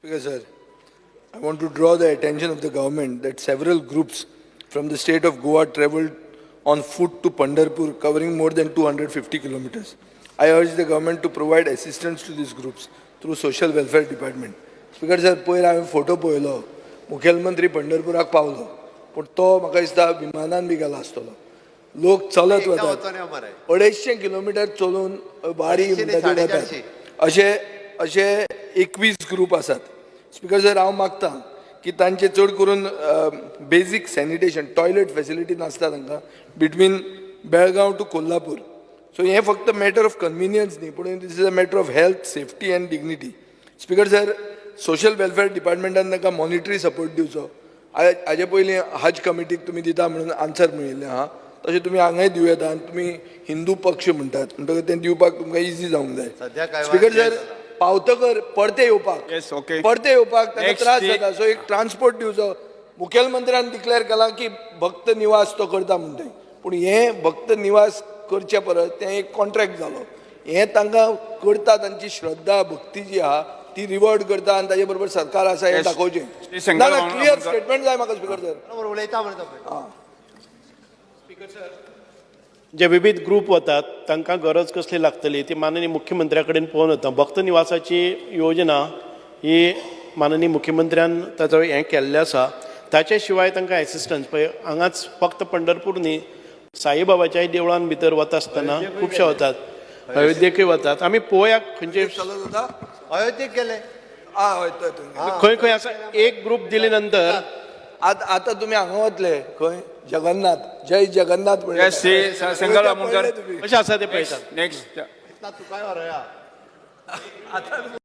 Speaker sir, I want to draw the attention of the government that several groups from the state of Goa travelled on foot to Pandharpur, covering more than 250 kilometers. I urge the government to provide assistance to these groups through social welfare department. Speaker sir, पयर हांवें photo पळयलो, मुखेलमंत्री पंढरपुराक पावलो, पण तो म्हाका दिसता विमानान बी गेला आसतलो. लोक चलत वतात, 250 किलोमीटर चलून वाडी वतात. अशे 21 ग्रुप आसात. स्पीकर सर, हांव मागतां की तांचे चड करून बेजीक सॅनिटेशन टॉयलेट फॅसिलिटी नासता तांकां between Belgaum to Kolhapur. So हें फक्त मॅटर ऑफ कन्विनियन्स न्ही, पूण this is a matter of health, safety and dignity. Speaker sir, social welfare डिपार्टमेंटान तांकां मॉनिटरी सपोर्ट दिवचो. हाजे पयलीं हज कमिटीक तुमी दिता म्हणून आन्सर मेळिल्लें आहा, तशें तुमी हांगाय दिवं येता आनी तुमी हिंदू पक्ष म्हणटात म्हणटकीर तें दिवपाक तुमकां इजी जावंक जाय. स्पीकर सर, पावतकर परते येवपाक ताका त्रास जाता, सो एक ट्रान्सपोर्ट दिवचो. मुखेलमंत्र्यान डिक्लेअर केलां की भक्त निवास तो करता म्हणटा, पूण हें भक्त निवास करचे परस तें एक कॉन्ट्रॅक्ट जालो. हें तांकां करता, तांची श्रद्धा भक्ती जी आहा ती रिवॉर्ड करता आनी ताजे बरोबर सरकार आसा हें दाखोवचें. क्लियर स्टेटमेंट जाय म्हाका स्पीकर सर. जे विविध ग्रुप वतात तांकां गरज कसली लागतली ती माननीय मुख्यमंत्र्या कडेन पळोवन वता. भक्त निवासाची योजना ही माननीय मुख्यमंत्र्यान ताचो हें केल्लें आसा. ताचे शिवाय तांकां एसिस्टन्स पळय हांगाच फक्त पंढरपूर न्ही, साईबाबाच्याय देवळान भितर वता आसतना खुबशे वतात, अयोध्येकूय वतात. आमी पळोवया खंयचे अयोध्येक गेले, खंय खंय आसा. एक ग्रुप दिले नंतर आता तुम्ही हांगा वतले खंय जगन्नाथ, जय जगन्नाथ कशें आसा ते पळयतात. तुका काय